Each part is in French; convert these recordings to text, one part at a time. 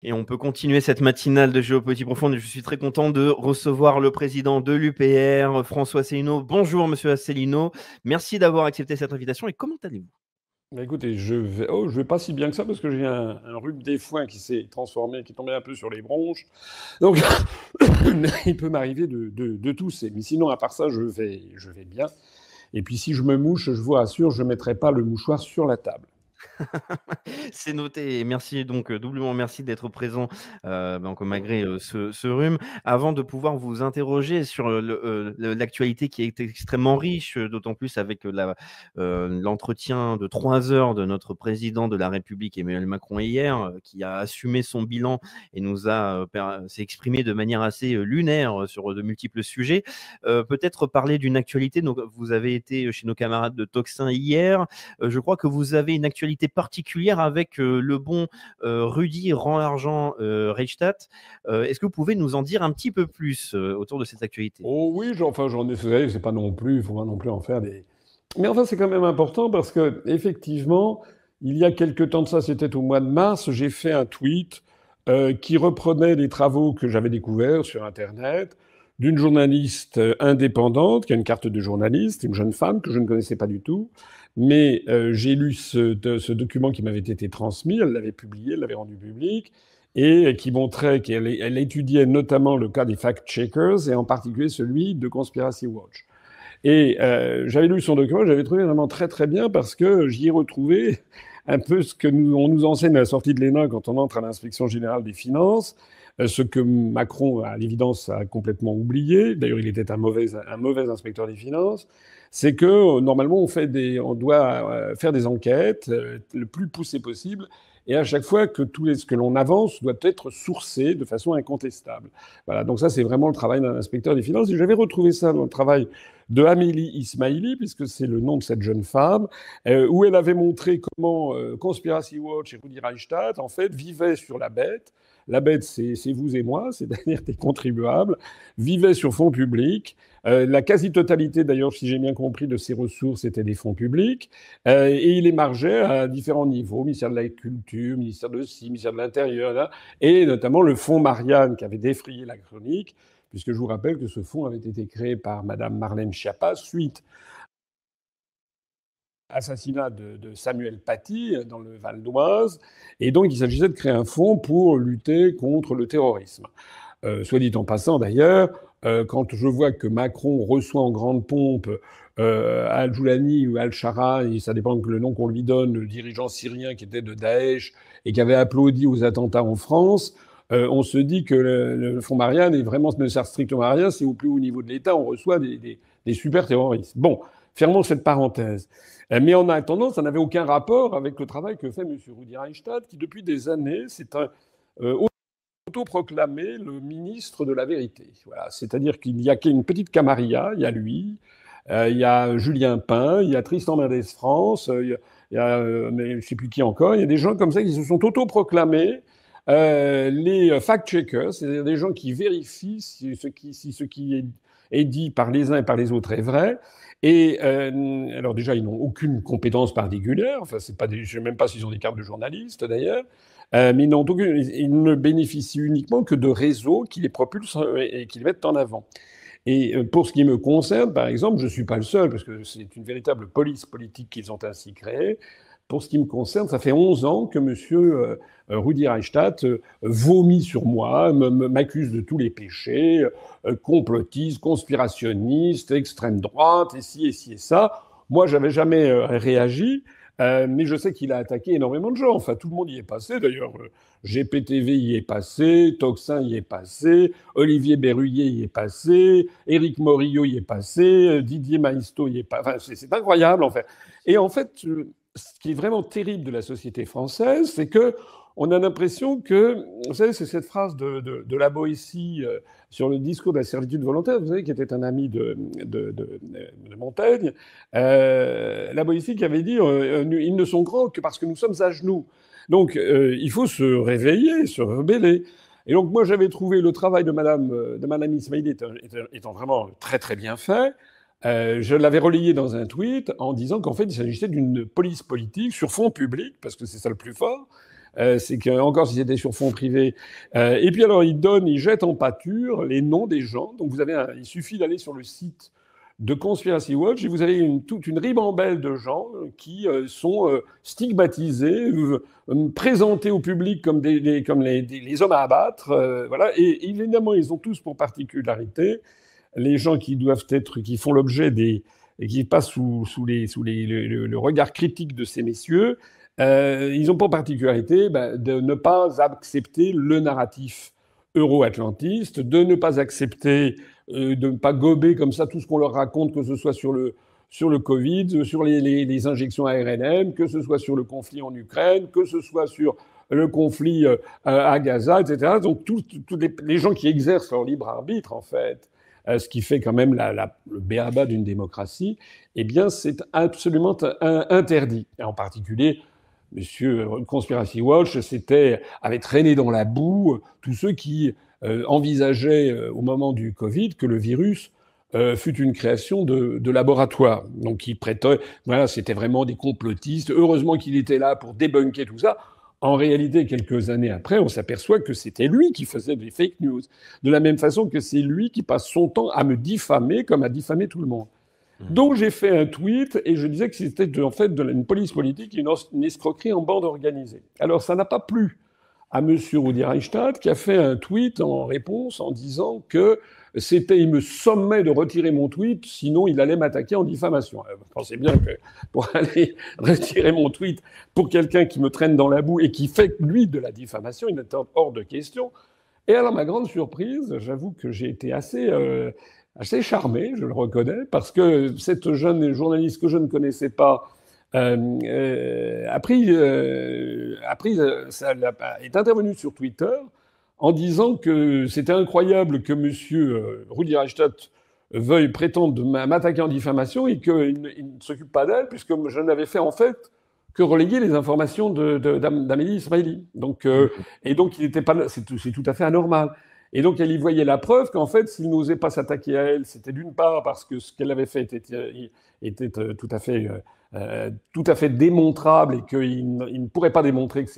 Et on peut continuer cette matinale de Géopolitique Profonde. Je suis très content de recevoir le président de l'UPR, François Asselineau. Bonjour, monsieur Asselineau. Merci d'avoir accepté cette invitation. Et comment allez-vous? Bah écoutez, je vais pas si bien que ça parce que j'ai un rhume des foins qui s'est transformé, qui est tombé un peu sur les bronches. Donc, il peut m'arriver de tousser. Mais sinon, à part ça, je vais bien. Et puis, si je me mouche, je vous rassure, je ne mettrai pas le mouchoir sur la table. C'est noté et merci donc doublement merci d'être présent, donc malgré, ce rhume. Avant de pouvoir vous interroger sur, l'actualité qui est extrêmement riche, d'autant plus avec, l'entretien de 3 heures de notre président de la République Emmanuel Macron hier, qui a assumé son bilan et nous a, s'est exprimé de manière assez, lunaire, sur de multiples sujets. Peut-être parler d'une actualité, donc vous avez été chez nos camarades de Tocsin hier. Je crois que vous avez une actualité particulière avec le bon Rudy Rand-Argent Reichstadt. Est-ce que vous pouvez nous en dire un petit peu plus autour de cette actualité? Oh oui, enfin, j'en ai fait, c'est pas non plus, il faut pas non plus en faire des. Mais enfin, c'est quand même important parce que, effectivement, il y a quelque temps de ça, c'était au mois de mars, j'ai fait un tweet qui reprenait les travaux que j'avais découverts sur Internet d'une journaliste indépendante, qui a une carte de journaliste, une jeune femme que je ne connaissais pas du tout. Mais j'ai lu ce document qui m'avait été transmis, elle l'avait publié, elle l'avait rendu public, et qui montrait qu'elle étudiait notamment le cas des fact-checkers, et en particulier celui de Conspiracy Watch. Et j'avais lu son document, j'avais trouvé vraiment très très bien parce que j'y ai retrouvé un peu ce que on nous enseigne à la sortie de l'ENA quand on entre à l'inspection générale des finances, ce que Macron, à l'évidence, a complètement oublié. D'ailleurs, il était un mauvais inspecteur des finances. C'est que normalement, on doit faire des enquêtes le plus poussées possible. Et à chaque fois que ce que l'on avance doit être sourcé de façon incontestable. Voilà. Donc ça, c'est vraiment le travail d'un inspecteur des finances. Et j'avais retrouvé ça dans le travail de Amélie Ismaili, puisque c'est le nom de cette jeune femme, où elle avait montré comment Conspiracy Watch et Rudi Reichstadt, en fait, vivaient sur la bête. La bête, c'est vous et moi, c'est-à-dire des contribuables, vivaient sur fonds publics. La quasi-totalité, d'ailleurs, si j'ai bien compris, de ces ressources étaient des fonds publics. Et il émargeait à différents niveaux, ministère de la Culture, ministère de ci, ministère de l'Intérieur, là, et notamment le fonds Marianne qui avait défrayé la chronique, puisque je vous rappelle que ce fonds avait été créé par Madame Marlène Schiappa suite à l'assassinat de Samuel Paty dans le Val d'Oise. Et donc, il s'agissait de créer un fonds pour lutter contre le terrorisme. Soit dit en passant d'ailleurs, quand je vois que Macron reçoit en grande pompe Al-Joulani ou Al-Shara, ça dépend de le nom qu'on lui donne, le dirigeant syrien qui était de Daesh et qui avait applaudi aux attentats en France, on se dit que le fonds Marianne est vraiment, ne sert strictement à rien. C'est au plus haut niveau de l'État, on reçoit des super terroristes. Bon, fermons cette parenthèse. Mais en attendant, ça n'avait aucun rapport avec le travail que fait M. Rudi Reichstadt, qui depuis des années s'est autoproclamé le ministre de la vérité. Voilà. C'est-à-dire qu'il y a une petite camarilla, il y a lui, il y a Julien Pain, il y a Tristan Mendès France, il y a mais je ne sais plus qui encore, il y a des gens comme ça qui se sont autoproclamés les fact-checkers, c'est-à-dire des gens qui vérifient si ce qui est dit par les uns et par les autres est vrai. Et alors déjà, ils n'ont aucune compétence particulière. Enfin, c'est pas je ne sais même pas s'ils ont des cartes de journalistes d'ailleurs. Mais ils ne bénéficient uniquement que de réseaux qui les propulsent et qui les mettent en avant. Et pour ce qui me concerne, par exemple, je ne suis pas le seul, parce que c'est une véritable police politique qu'ils ont ainsi créée. Pour ce qui me concerne, ça fait 11 ans que M. Rudi Reichstadt vomit sur moi, m'accuse de tous les péchés, complotiste, conspirationniste, extrême droite, et ci et ci et ça. Moi, j'avais jamais réagi, mais je sais qu'il a attaqué énormément de gens. Enfin, tout le monde y est passé. D'ailleurs, GPTV y est passé, Tocsin y est passé, Olivier Berruyer y est passé, Éric Morillo y est passé, Didier Maisto y est passé. Enfin, c'est incroyable, en fait. Et en fait, ce qui est vraiment terrible de la société française, c'est que on a l'impression que, vous savez, c'est cette phrase de la Boétie sur le discours de la servitude volontaire, vous savez, qui était un ami de Montaigne, la Boétie qui avait dit ils ne sont grands que parce que nous sommes à genoux. Donc, il faut se réveiller, se rebeller. Et donc, moi, j'avais trouvé le travail de Madame Ismaili étant vraiment très, très bien fait. Je l'avais relayé dans un tweet en disant qu'en fait, il s'agissait d'une police politique sur fond public, parce que c'est ça le plus fort, C'est que, encore si c'était sur fonds privés. Et puis alors, il jette en pâture les noms des gens. Donc il suffit d'aller sur le site de Conspiracy Watch et vous avez toute une ribambelle de gens qui sont stigmatisés, présentés au public comme les hommes à abattre. Voilà. Et évidemment, ils ont tous pour particularité les gens qui font l'objet et qui passent sous le regard critique de ces messieurs. Ils ont pour particularité de ne pas accepter le narratif euro-atlantiste, de ne pas accepter, de ne pas gober comme ça tout ce qu'on leur raconte, que ce soit sur le Covid, sur les injections ARNM, que ce soit sur le conflit en Ukraine, que ce soit sur le conflit à Gaza, etc. Donc tous les gens qui exercent leur libre arbitre, en fait, ce qui fait quand même le b.a.-ba d'une démocratie, eh bien c'est absolument interdit. Et en particulier, Monsieur Conspiracy Watch avait traîné dans la boue tous ceux qui envisageaient au moment du Covid que le virus fut une création de laboratoire. Donc il prêtait, voilà, c'était vraiment des complotistes. Heureusement qu'il était là pour débunker tout ça. En réalité, quelques années après, on s'aperçoit que c'était lui qui faisait des fake news. De la même façon que c'est lui qui passe son temps à me diffamer comme à diffamer tout le monde. Donc j'ai fait un tweet et je disais que c'était en fait une police politique, une escroquerie en bande organisée. Alors ça n'a pas plu à monsieur Rudi Reichstadt qui a fait un tweet en réponse en disant que il me sommait de retirer mon tweet, sinon il allait m'attaquer en diffamation. Vous pensez bien que pour aller retirer mon tweet pour quelqu'un qui me traîne dans la boue et qui fait, lui, de la diffamation, il était hors de question. Et alors, ma grande surprise, j'avoue que j'ai été assez charmé, je le reconnais, parce que cette jeune journaliste que je ne connaissais pas est intervenue sur Twitter en disant que c'était incroyable que monsieur Rudi Reichstadt veuille prétendre m'attaquer en diffamation et qu'il ne s'occupe pas d'elle, puisque je n'avais fait en fait que relayer les informations d'Amélie Ismaili. Et donc, il n'était pas, c'est tout à fait anormal. Et donc, elle y voyait la preuve qu'en fait, s'il n'osait pas s'attaquer à elle, c'était d'une part parce que ce qu'elle avait fait était tout à fait démontrable et qu'il ne pourrait pas démontrer que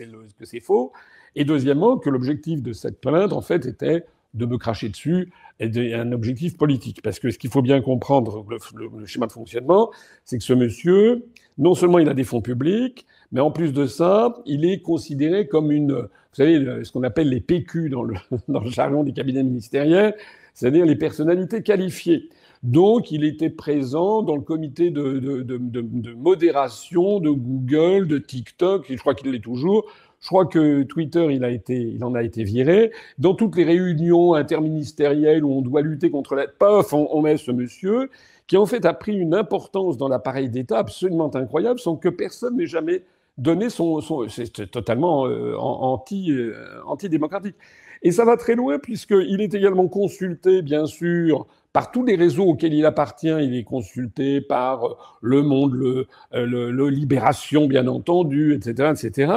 c'est faux. Et deuxièmement, que l'objectif de cette plainte, en fait, était de me cracher dessus et un objectif politique. Parce que ce qu'il faut bien comprendre, le schéma de fonctionnement, c'est que ce monsieur, non seulement il a des fonds publics, mais en plus de ça, il est considéré comme vous savez, ce qu'on appelle les PQ dans le jargon des cabinets ministériels, c'est-à-dire les personnalités qualifiées. Donc, il était présent dans le comité de modération de Google, de TikTok, et je crois qu'il l'est toujours. Je crois que Twitter, il en a été viré. Dans toutes les réunions interministérielles où on doit lutter contre on met ce monsieur qui, en fait, a pris une importance dans l'appareil d'État absolument incroyable sans que personne n'ait jamais donné c'est totalement antidémocratique. Et ça va très loin puisqu'il est également consulté, bien sûr, par tous les réseaux auxquels il appartient. Il est consulté par Le Monde, le Libération, bien entendu, etc., etc.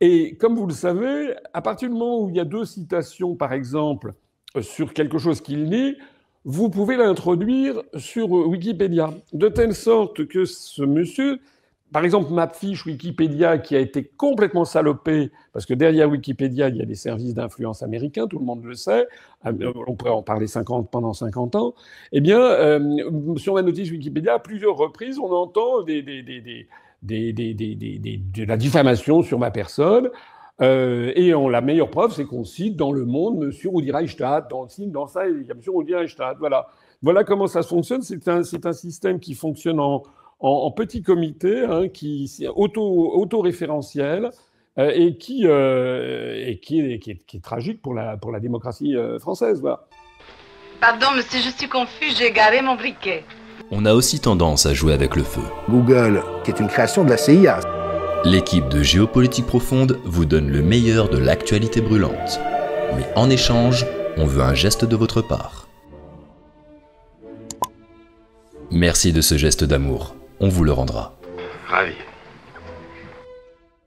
Et comme vous le savez, à partir du moment où il y a 2 citations, par exemple, sur quelque chose qu'il lit, vous pouvez l'introduire sur Wikipédia. De telle sorte que ce monsieur, par exemple, ma fiche Wikipédia qui a été complètement salopée, parce que derrière Wikipédia, il y a des services d'influence américains, tout le monde le sait, on pourrait en parler pendant 50 ans, eh bien, sur ma notice Wikipédia, à plusieurs reprises, on entend de la diffamation sur ma personne. Et la meilleure preuve, c'est qu'on cite dans Le Monde M. Rudi Reichstadt, dans ça, il y a M. Rudi Reichstadt. Voilà comment ça fonctionne. C'est un système qui fonctionne en petit comité, qui est auto-référentiel et qui est tragique pour la démocratie française. Voilà. Pardon, monsieur, je suis confus, j'ai garé mon briquet. On a aussi tendance à jouer avec le feu. Google, qui est une création de la CIA. L'équipe de Géopolitique Profonde vous donne le meilleur de l'actualité brûlante. Mais en échange, on veut un geste de votre part. Merci de ce geste d'amour. On vous le rendra. Ravi.